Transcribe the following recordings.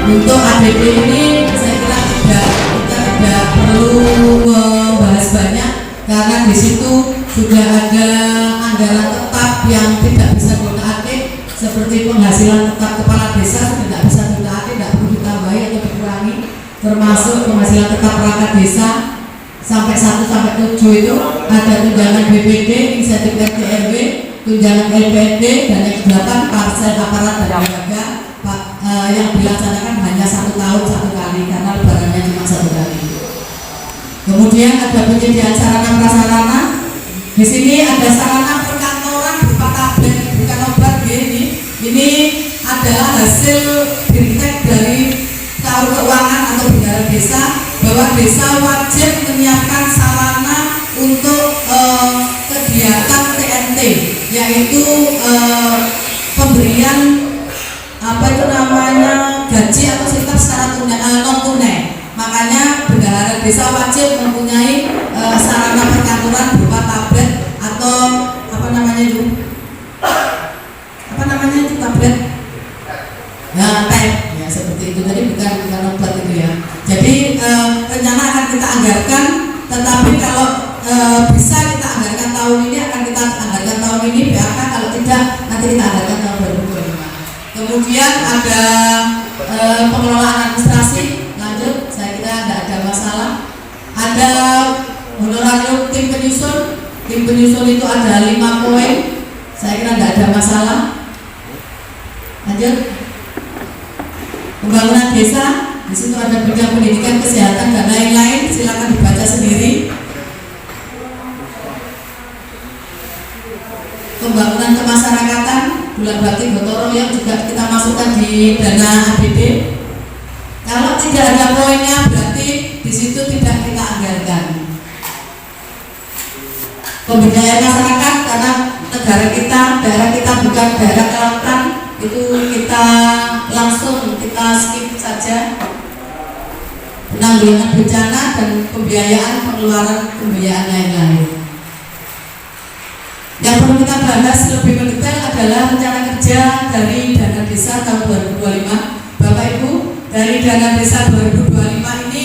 Untuk ADD ini saya kira kita tidak perlu membahas banyak karena di situ sudah ada anggaran tetap yang tidak bisa diutak-atik seperti penghasilan tetap kepala desa sudah tidak bisa diutak-atik, tidak perlu ditambahi atau dikurangi, termasuk penghasilan tetap perangkat desa sampai 1 sampai 7 itu ada tunjangan BPD, insentif RT/RW, tunjangan LPD, dan yang ke-8 parsel aparat dan lembaga yang dilaksanakan hanya 1 tahun 1 kali karena lebarannya cuma 1 kali. Kemudian ada penyediaan sarana prasarana. Di sini ada sarana perkantoran berupa tablet, bukan obat ini. Ini adalah hasil dirtek dari Tahun Keuangan atau Bendahara Desa bahwa desa wajib menyiapkan sarana untuk kegiatan TNT, yaitu pemberian gaji atau sekitar secara non tunai. Makanya bendahara desa wajib mempunyai sarana perkantoran berupa tablet atau tablet, tab ya, seperti itu. Jadi bukan obat itu ya. Jadi rencana akan kita anggarkan, tetapi kalau bisa kita anggarkan tahun ini akan kita anggarkan tahun ini, BAK kalau tidak nanti kita anggarkan tahun 2025. Kemudian ada pengelolaan administrasi, lanjut, saya kira tidak ada masalah. Ada honorarium tim penyusun itu ada 5 poin, saya kira tidak ada masalah. Lanjut, pembangunan desa, di situ ada bidang pendidikan, kesehatan dan lain-lain, silakan dibaca sendiri. Pembangunan kemasyarakatan, bulan bakti gotong royong juga kita masukkan di dana APD. Kalau tidak ada poinnya berarti di situ tidak kita anggarkan. Pemberdayaan masyarakat, karena negara kita, daerah kita bukan daerah kelautan, itu kita langsung kita skip saja. Penanggulangan bencana dan pembiayaan pengeluaran pembiayaan lain-lain. Yang perlu kita bahas lebih mendetail adalah rencana kerja dari dana desa tahun 2025. Bapak Ibu, dari dana desa 2025 ini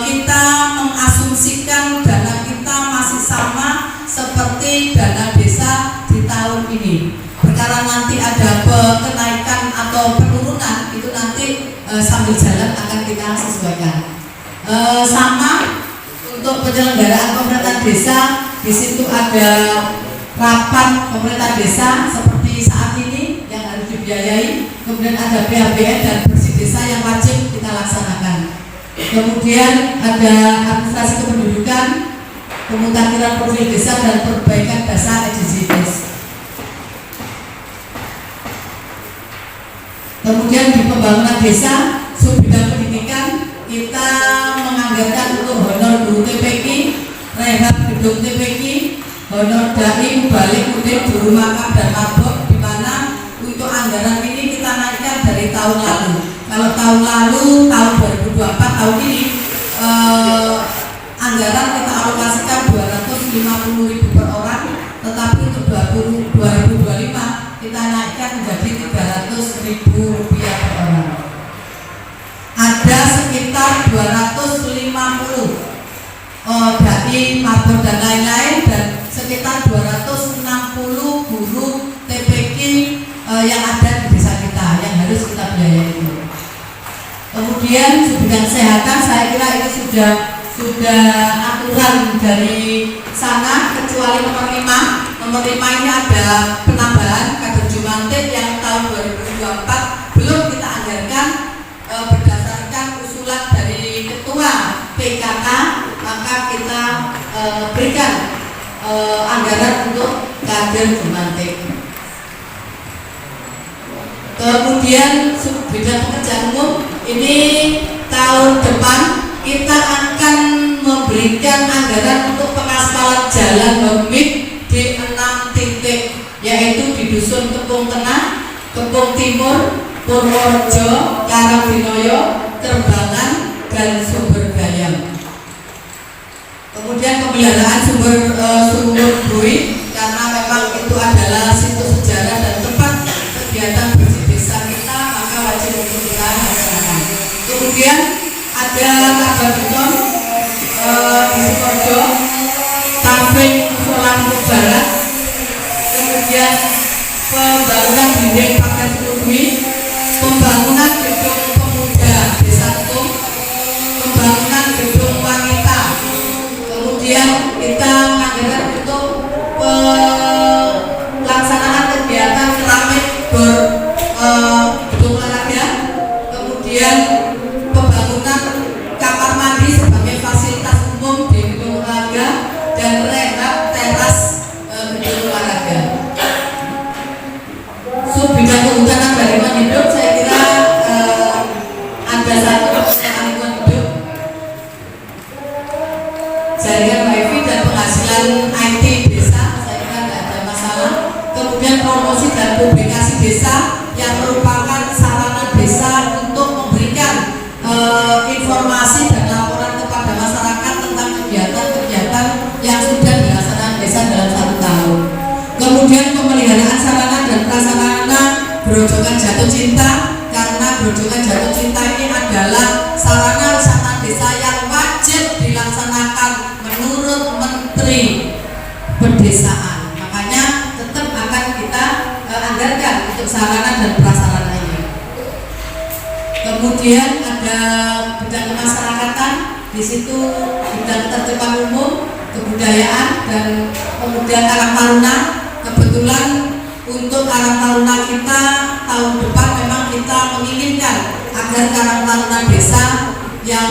kita mengasumsikan dana kita masih sama seperti dana desa di tahun ini. Perkara nanti ada kenaikan atau penurunan itu nanti sambil jalan akan kita sesuaikan. Sama untuk penyelenggaraan pemerintahan desa, di situ ada rapat pemerintah desa seperti saat ini yang harus dibiayai, kemudian ada PHBN dan bersih desa yang wajib kita laksanakan. Kemudian ada administrasi kependudukan, pemutakhiran profil desa dan perbaikan data SDGs. Kemudian di pembangunan desa, subbidang pendidikan kita menganggarkan untuk honor guru TPQ, rehab gedung TPQ, honor dai, balik, udin, juru makam dan mabok, di mana untuk anggaran ini kita naikkan dari tahun lalu. Kalau tahun lalu, tahun 2024, tahun ini anggaran kita alokasikan 250.000 per orang, tetapi untuk 2025 kita naikkan menjadi 300.000 rupiah per orang. Ada sekitar 250 dai, mabok dan lain-lain, dan sekitar 260 guru TPQ yang ada di desa kita yang harus kita biayai itu. Kemudian bidang kesehatan, saya kira ini sudah aturan dari sana, kecuali nomor 5. Nomor 5 ini ada penambahan kader Jumantik yang tahun 2024 belum kita anggarkan berdasarkan usulan dari ketua PKK, maka kita berikan anggaran untuk kader Jumantik. Kemudian bidang pekerjaan umum ini tahun depan kita akan memberikan anggaran untuk pengaspalan jalan homik di 6 titik, yaitu di Dusun Kepung Tengah, Kepung Timur, Purworejo, Karangdinoyo, Kerbangan, dan Sumber Gayam. Kemudian pemeliharaan sumur Bui, karena memang itu adalah situs sejarah dan tempat kegiatan bersih desa kita, maka wajib untuk kita kemudian ada kabar beton di Sukoharjo, Tafing Solan Barat, kemudian pembangunan dinding paket Lubmi, pembangunan gedung pemuda Desa Tung, pembangunan gedung wanita, kemudian kita mengadakan untuk pelaksanaan kegiatan keramik gedung olahraga, kemudian pembangunan kamar mandi sebagai fasilitas umum di gedung olahraga dan rehab teras gedung olahraga. Bidang kehutanan dan lingkungan hidup, saya kira ada satu persoalan lingkungan hidup, jaringan wifi dan penghasilan IT desa, saya kira tidak ada masalah. Kemudian promosi dan publikasi desa yang merupakan sarana desa untuk memberikan informasi dan laporan kepada masyarakat tentang kegiatan-kegiatan yang sudah dilaksanakan desa dalam 1 tahun. Kemudian pemeliharaan sarana dan prasarana Grojogan Jatuh Cinta, karena Grojogan Jatuh Cinta ini adalah sarana wisata desa yang wajib dilaksanakan menurut Menteri Pedesaan. Makanya tetap akan kita anggarkan untuk sarana dan prasarana ini. Kemudian ada bidang kemasyarakatan, di situ bidang ketertiban umum, kebudayaan dan pemuda Karang Taruna. Kebetulan untuk Karang Taruna kita tahun depan memang kita menginginkan agar Karang Taruna desa yang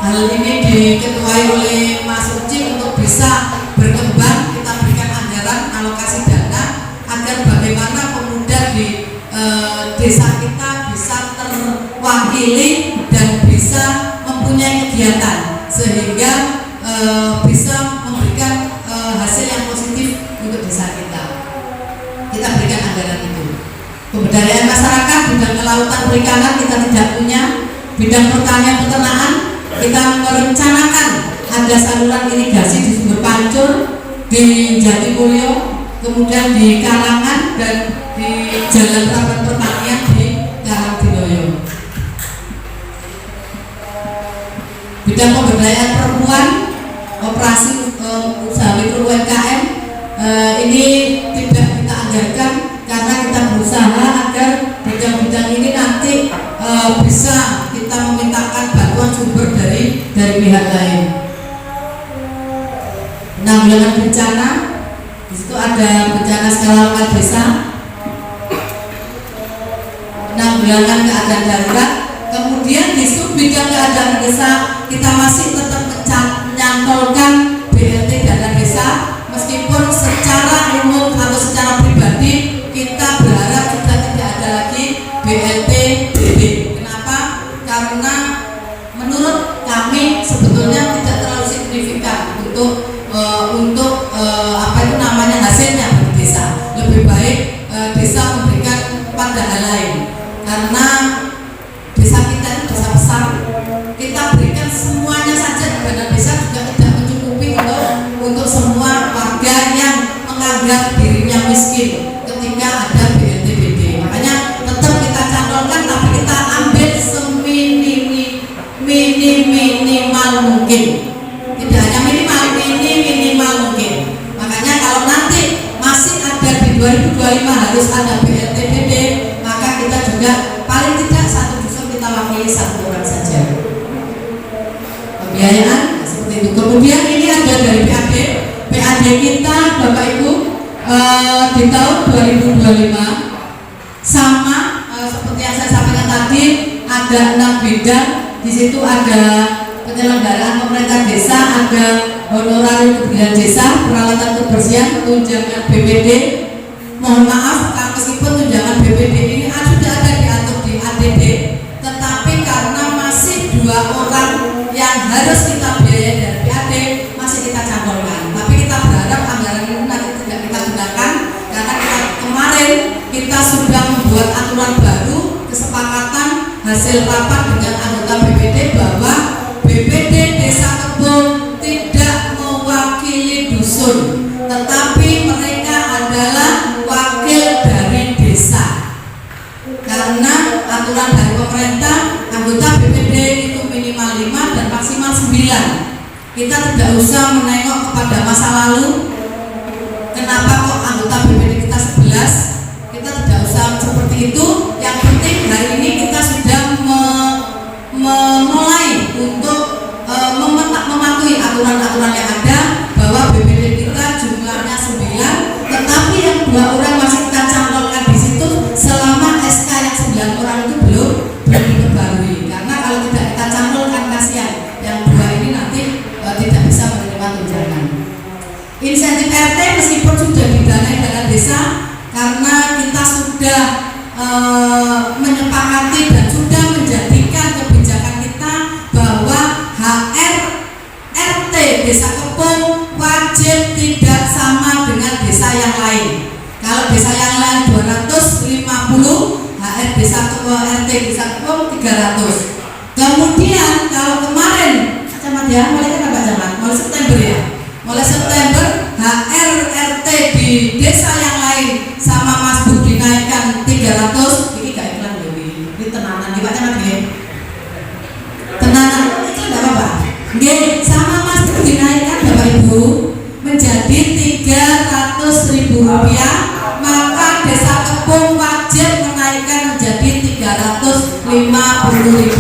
hal ini diketuai oleh Mas Uci untuk bisa berkembang, kita berikan anggaran alokasi dana agar bagaimana pemuda di desa kita bisa terwakili dan bisa mempunyai kegiatan sehingga bisa memberikan hasil yang positif untuk desa kita. Kita berikan anggaran itu. Pemberdayaan masyarakat, bidang kelautan perikanan kita tidak punya, bidang pertanian peternakan kita merencanakan ada saluran irigasi di Sumber Pancur, di Jatimulyo, kemudian di Kalangan dan di Jalan Praban Pertanian di Karangdinoyo. Bidang pemberdayaan perempuan, operasi usaha mikro UMKM ini tidak kita anggarkan karena kita berusaha agar bidang-bidang ini nanti bisa kita memintakan bantuan sumber dari pihak lain. Penanggulangan bencana, di situ ada bencana skala lokal desa, penanggulangan keadaan darurat, kemudian di sub bidang keadaan desa kita masih tetap menyantolkan BLT dana desa, meskipun secara umum atau secara pribadi kita berharap sudah tidak ada lagi BLT DD. Kenapa? Karena menurut kami sebetulnya tidak terlalu signifikan untuk apa itu namanya hasilnya bagi desa. Lebih baik desa memberikan pada hal lain, karena desa kita itu desa besar, kita berikan semuanya saja, dana desa juga tidak mencukupi untuk semua warga yang menganggap dirinya miskin ketika ada BLTBD. Makanya tetap kita cantumkan, tapi kita ambil minimal mungkin, tidak hanya minimal mungkin. Makanya kalau nanti masih ada di 2025 harus ada BLTBD, maka kita juga paling tidak satu dusun kita wakili 1 orang saja. Pembiayaan seperti itu. Kemudian ini ada dari PAD kita Bapak Ibu di tahun 2025 sama seperti yang saya sampaikan tadi, ada 6 bidang. Di situ ada penyelenggaraan pemerintah desa, ada honorarium kebersihan desa, peralatan kebersihan, tunjangan BPD. Mohon maaf, meskipun tunjangan BPD ini sudah ada diatur di ADD, tetapi karena masih 2 orang yang harus kita biayai dari PAD, masih kita cantumkan. Tapi kita berharap anggaran ini nanti tidak kita gunakan, karena kemarin kita sudah membuat aturan baru, kesepakatan hasil rapat dengan anggota BPD bahwa BPD Desa Kebon tidak mewakili dusun, tetapi mereka adalah wakil dari desa. Karena aturan dari pemerintah anggota BPD itu minimal 5 dan maksimal 9. Kita tidak usah menengok kepada masa lalu. Kenapa kok anggota BPD kita 11? Kita tidak usah seperti itu. Yang penting hari ini kita sudah memulai untuk mematuhi aturan-aturan yang ada, bahwa BPD kita jumlahnya 9, tetapi yang 2 orang masih kita cantumkan di situ selama SK yang 9 orang itu belum diperbarui. Karena kalau tidak kita cantumkan kasihan yang 2 ini nanti tidak bisa menerima tunjangan. Insentif RT meskipun sudah didanai dana desa, karena kita sudah menyepakati dan sudah menjadikan kebijakan kita bahwa HR RT Desa Kepung wajib tidak sama dengan desa yang lain. Kalau desa yang lain 250, HR Desa Kepung RT Desa Kepung 300. Kemudian kalau kemarin camat ya, mulai kan Pak Camat? Mulai September ya. Mulai September HR RT di desa yang lain sama Mas Bu dinaikkan 300. Ini gak iklan lebih. Ini tenanan di Pak Camat ya. Tenanan itu enggak apa-apa. Nggih, sama Mas Bu dinaikkan Bapak Ibu menjadi Rp300.000, maka Desa Kepung wajib menaikkan menjadi Rp350.000.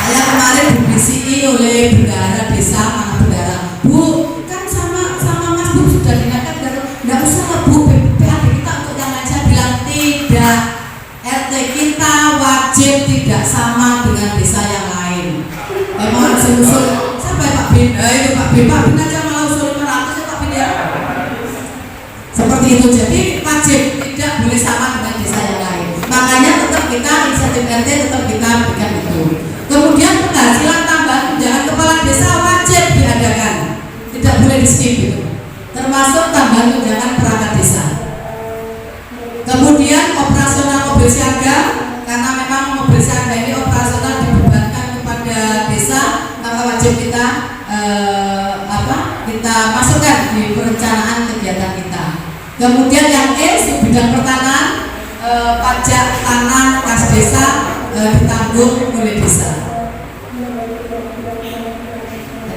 Saya kemarin dibisiki oleh bendahara desa, mana bendahara, Bu, kan sama Mas Bu sudah dinaikkan, enggak usah Bu, PAD kita untuk yang lain. Saya bilang tidak, RT kita wajib tidak sama dengan desa yang lain. Memang usul siapa ya Pak Bin? Itu Pak Bin aja malah usul 500 ya Pak Bin ya. Seperti itu, jadi wajib tidak boleh sama dengan desa yang lain. Makanya tetap kita insentif RT tetap kita berikan itu. Kemudian penghasilan tambahan tunjangan kepala desa wajib diadakan, tidak boleh di skip itu. Termasuk tambahan tunjangan perangkat desa. Kemudian operasional mobil siaga, karena memang mobil siaga ini operasional dibebankan kepada desa, maka wajib kita kita masukkan di perencanaan kegiatan kita. Kemudian yang bidang pertanahan, pajak tanah kas desa ditanggung oleh desa.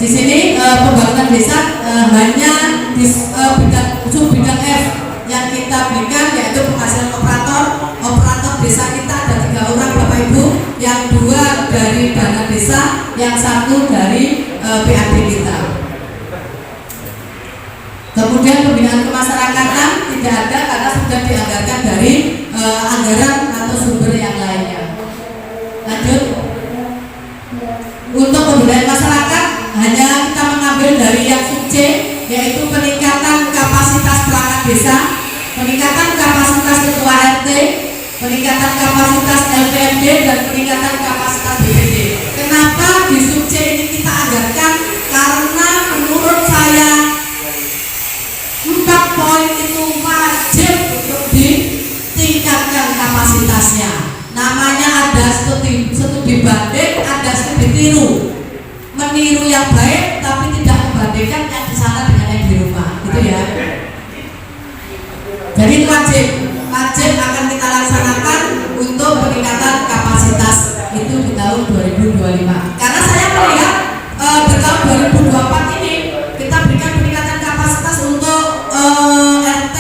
Di sini pembangunan desa hanya di bidang F yang kita berikan, yaitu penghasilan operator desa kita ada 3 orang Bapak Ibu, yang 2 dari dana desa, yang 1 dari PAD kita. Kemudian pembinaan kemasyarakatan tidak ada karena sudah dianggarkan dari anggaran atau sumber yang lainnya. Lanjut. Untuk pembinaan masyarakat hanya kita mengambil dari yang sub C, yaitu peningkatan kapasitas perangkat desa, peningkatan kapasitas ketua RT, peningkatan kapasitas LPMD, dan peningkatan kapasitas BPD. Kenapa di sub C ini kita anggarkan? Karena menurut saya 4 poin itu wajib untuk ditingkatkan kapasitasnya. Namanya ada studi banding, ada studi tiru. Meniru yang baik tapi tidak membandingkan yang di sana dengan yang di rumah, gitu ya. Jadi wajib akan kita laksanakan untuk peningkatan kapasitas itu di tahun 2025. Karena saya melihat di tahun 2024 ini kita berikan peningkatan kapasitas untuk RT,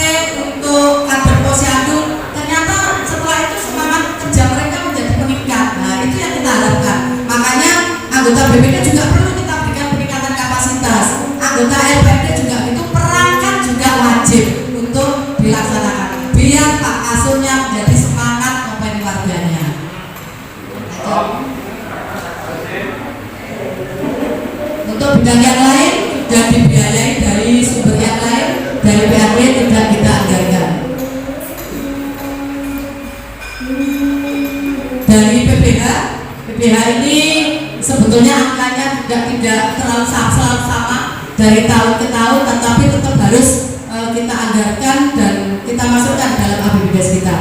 untuk kader posyandu. Ternyata setelah itu semangat kerja mereka menjadi meningkat. Nah, itu yang kita harapkan. Makanya anggota BPD juga perlu kita berikan peningkatan kapasitas. Anggota LPD juga itu perangkat juga wajib untuk dilaksanakan. Biar Pak Asuhnya menjadi semangat kompeni warganya. Untuk bidang yang lain sudah dibiayai dari sumber yang lain, dari PAD tidak kita anggarkan. Dari PPH ini sebetulnya angkanya tidak terlalu sama dari tahun ke tahun, tetapi tetap harus kita anggarkan dan kita masukkan dalam APBDes kita.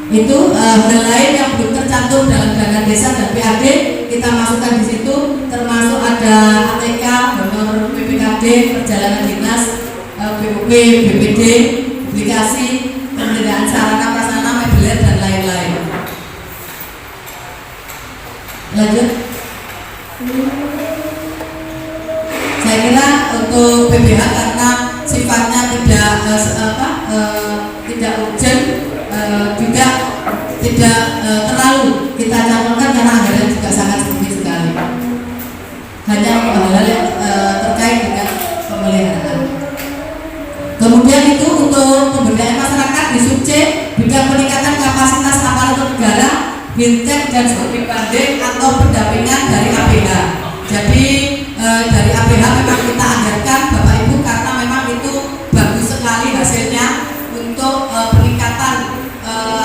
Itu hal lain yang belum tercantum dalam dana desa dan PAD kita masukkan di situ, termasuk ada ATK, honor PPKD, perjalanan dinas, BUP, BPD, publikasi, pemberdayaan sarana prasarana moduler dan lain-lain. Lanjut. Saya kira untuk PBH karena sifatnya tidak urgent, juga tidak terlalu kita cantumkan karena anggaran juga sangat sedikit sekali. Hanya hal-hal yang terkait dengan pemeliharaan. Kemudian itu untuk pemberdayaan masyarakat di sub C, bidang peningkatan kapasitas aparatur negara, bintek dan studi banding atau pendampingan dari APH. Jadi dari APH memang kita anggarkan Bapak Ibu karena memang itu bagus sekali hasilnya untuk peningkatan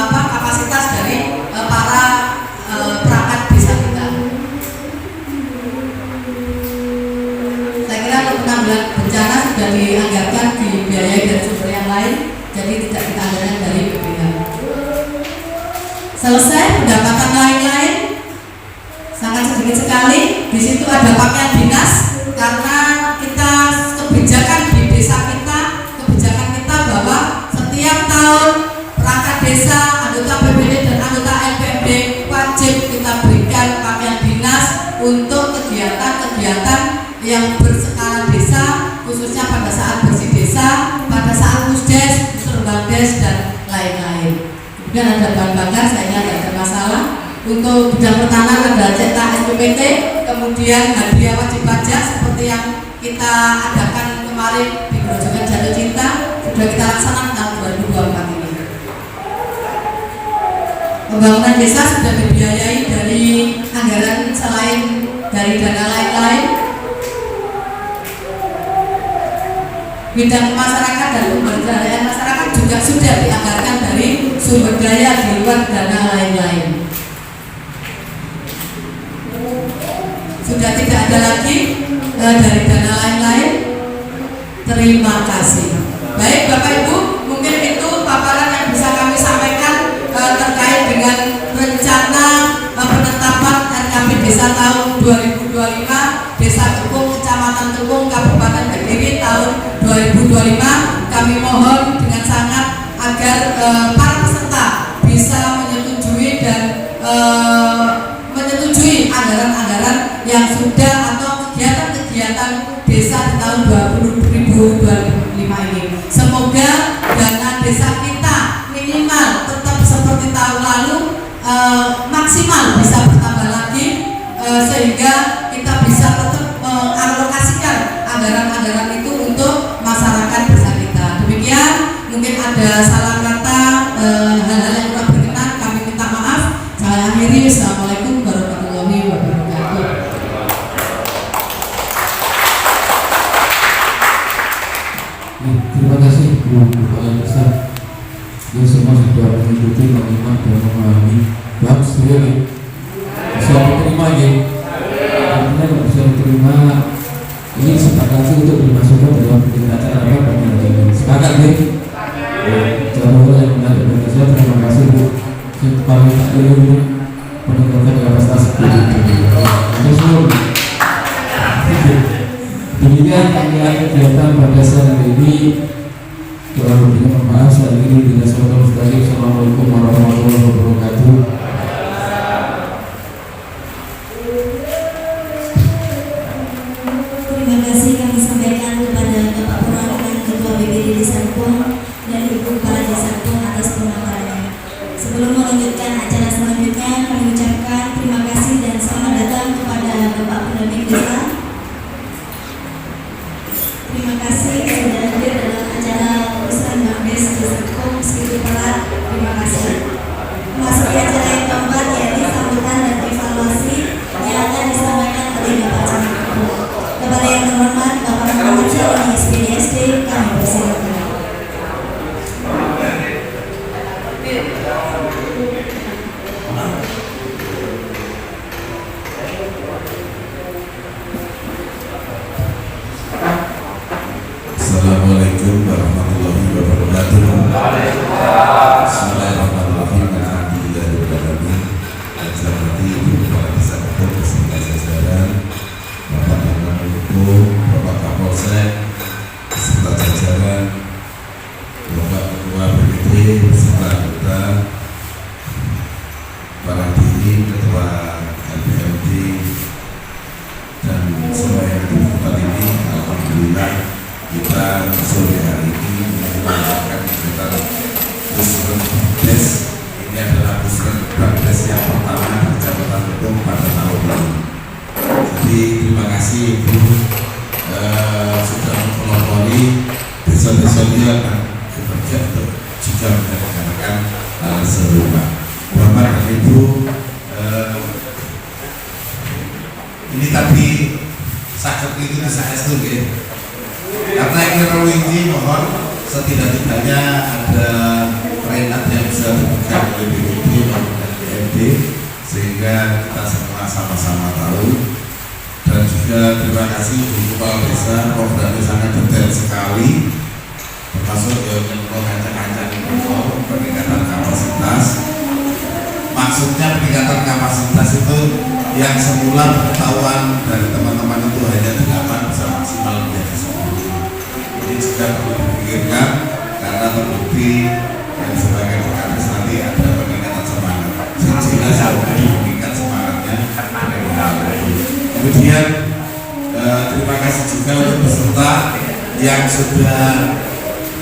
kapasitas dari para perangkat desa kita. Saya kira untuk penanggulangan bencana sudah dianggarkan dibiayai dari sumber yang lain, jadi tidak kita anggarkan dari BPH. Selesai. Pendapatan lain-lain sangat sedikit sekali. Di situ ada pakaian dinas karena kita kebijakan di desa kita, kebijakan kita bahwa setiap tahun perangkat desa, anggota BPD dan anggota LPMD wajib kita berikan pakaian dinas untuk kegiatan-kegiatan yang berskala desa, khususnya pada saat bersih desa, pada saat musdes, serbagdes dan lain-lain. Kemudian ada bahan bakar, saya kira tidak ada masalah. Untuk bidang pertanahan ada cetak SPPT, kemudian hadiah wajib pajak seperti yang kita adakan kemarin di Grojogan Jatuh Cinta, sudah kita laksanakan tahun 2024 ini. Pembangunan desa sudah dibiayai dari anggaran selain dari dana lain-lain. Bidang masyarakat dan pemberdayaan masyarakat juga sudah dianggarkan dari sumber daya di luar dana lain-lain. Sudah tidak ada lagi dari dana lain-lain. Terima kasih. Baik Bapak Ibu, mungkin itu paparan yang bisa kami sampaikan terkait dengan rencana penetapan RKP Desa tahun 2025, Desa Cukung, Kecamatan Cukung, Kabupaten Kediri tahun 2025. Kami mohon dengan sangat agar para peserta bisa menyetujui dan menyetujui anggaran-anggaran yang sudah atau kegiatan-kegiatan desa di tahun 2025 ini. Semoga dana desa kita minimal tetap seperti tahun lalu, maksimal bisa bertambah lagi, sehingga kita bisa tetap mengalokasikan anggaran-anggaran itu untuk masyarakat desa kita. Demikian, mungkin ada salah kata, hal-hal yang kurang berkenan, kami minta maaf. Saya akhiri. Assalamualaikum warahmatullahi wabarakatuh. Terima kasih Bu Kepala Desa. Yang semua sudah mengikuti, menyimak dan memahami. Bagus sekali. Bisa diterima ya. Artinya kalau bisa diterima, ini sepakati untuk dimasukkan dalam acara apa penelitian. Sepakat ya. Jangan yang menarik bagi saya. Terima kasih Bu. Kepala tak dulu meninggalkan kapasitas itu. Demikian kegiatan pada saat ini. Doa berdoa maaf saya ini dengan saudara sekali. Assalamualaikum warahmatullahi wabarakatuh. Terima kasih kami sampaikan kepada Bapak Perwakilan Ketua BPD Desa Cukung dan Ibu Kepala Desa Cukung atas pemaparannya. Sebelum melanjutkan acara selanjutnya, kami ucapkan terima kasih dan selamat datang kepada Bapak Pendamping Desa. Terima kasih sudah hadir dalam acara urusan Bangdes Desa Cukung meskipun telat. Terima kasih. Memasuki acara yang keempat, yaitu sambutan dan evaluasi yang akan disampaikan oleh Bapak Camat. Kepada yang terhormat Bapak Muhammad Syaroni SPDSD, kami persilakan. Musren Bangdes. Ini adalah Musren Bangdes yang pertama di Kecamatan Betung pada tahun lalu. Jadi terima kasih Ibu sudah mempelopori desa-desanya dan bekerja untuk juga menyelenggarakan hal serupa. Bapak dan Ibu, ini tadi sakit itu saya setuju. Karena ini mohon setidak-tidaknya ada peringkat yang bisa diberikan oleh BPD maupun BPD sehingga kita semua sama-sama tahu. Dan juga terima kasih Bu Kepala Desa, programnya sangat detail sekali, termasuk yang kancang-kancang peningkatan kapasitas. Maksudnya peningkatan kapasitas itu yang semula pengetahuan dari teman-teman itu hanya 8 bisa maksimal menjadi 10. Ini juga perlu dipikirkan karena terbukti yang sebagai pengurus nanti ada peningkatan semangat. Jelas meningkat semangatnya. Kemudian terima kasih juga untuk peserta yang sudah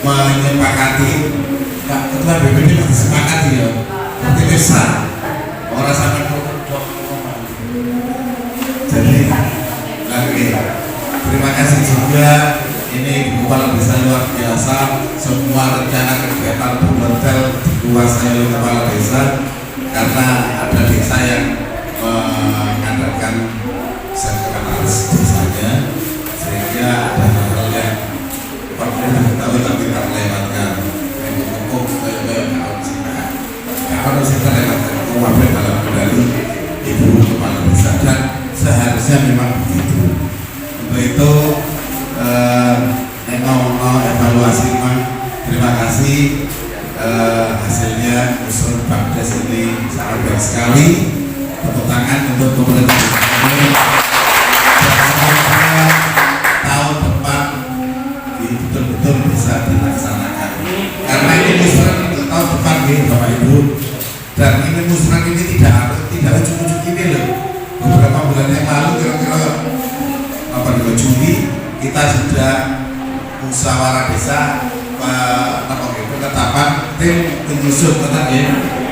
menyepakati. Pak Ketua BPD masih sepakat ya. Nanti besar orang sampai jadi lagi. Terima kasih juga ini Kepala Desa luar biasa. Semua rencana kegiatan hotel dikuasai oleh Kepala Desa karena ada desa yang mengadakan sekretaris desanya sehingga ada hal-hal yang perlu diketahui tapi tak lewatkan hukum harus kita lewatkan wabah dalam kendali Ibu Kepala Desa dan seharusnya memang begitu. Untuk itu evaluasi memang terima kasih hasilnya Musren Bangdes ini sangat baik sekali. Tepuk tangan untuk pemerintah tahun depan betul-betul bisa dilaksanakan karena ini Musren untuk tahun depan nih Bapak Ibu, dan ini Musren ini tidak ujuk-ujuk ini loh. Beberapa bulan yang lalu kira-kira 8 Juli kita sudah musyawarah desa penetapan tim penyusun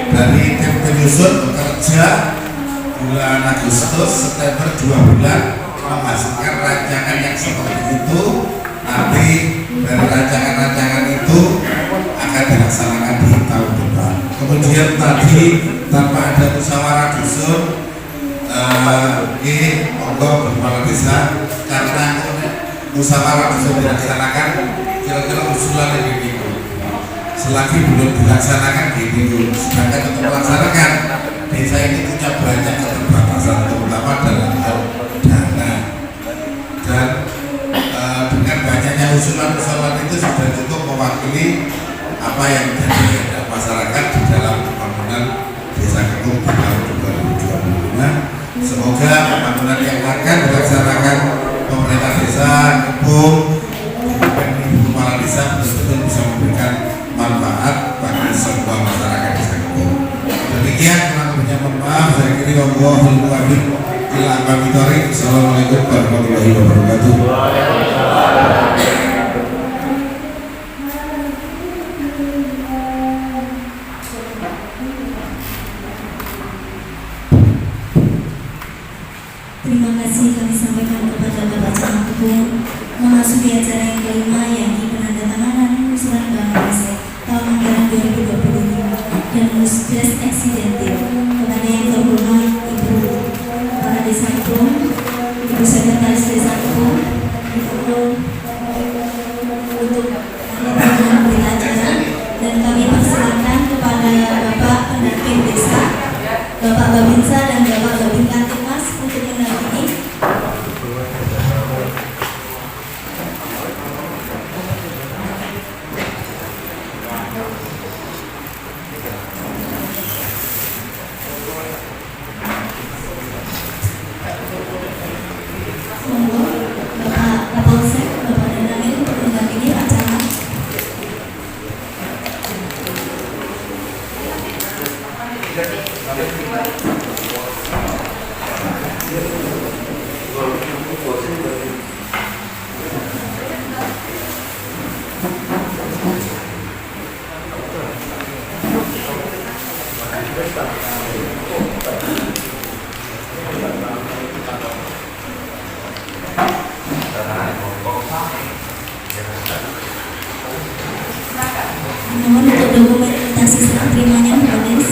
dari tim penyusun bekerja bulan Agustus, September 2 bulan menghasilkan rancangan yang seperti itu. Nanti dari rancangan-rancangan itu akan dilaksanakan di tahun depan. Kemudian tadi tanpa ada musyawarah dusun ini monggo Kepala Desa karena musyawarah dusun dilaksanakan kira-kira usulan yang minggu. Selagi belum dilaksanakan di minggu, sedangkan untuk melaksanakan desa ini punya banyak keterbatasan terutama dalam hal dana dan dengan banyaknya usulan-usulan itu sudah cukup mewakili apa yang menjadi kehendak masyarakat di dalam pembangunan Desa Ketum di tahun 2025. Semoga pembangunan yang akan dilaksanakan pemerintah desa Ketum dan Ibu Kepala Desa betul-betul bisa memberikan manfaat bagi semua masyarakat Desa Ketum. Demikian kurang lebihnya mohon maaf. Saya kira wallahul muwaffiq ila aqwamit thoriq. Assalamualaikum warahmatullahi wabarakatuh. Terima kasih kami sampaikan kepada Bapak Camat Ketum memasuki acara yang kelima yakni penandatanganan Musren Bangdes tahun anggaran 2025 dan Musdes Eksidentif. Kepada yang terhormat Ibu Kepala Desa Ketum, Ibu Sekretaris Desa Ketum, untuk menandatangani berita acara, dan kami persilakan kepada Bapak Pendamping Desa, Bapak Babinsa dan Bapak Babin Kantimas untuk mendampingi. Monggo Bapak Kapolsek, Bapak Danamil untuk mendampingi Pak Camat. diterimanya Mbak Des.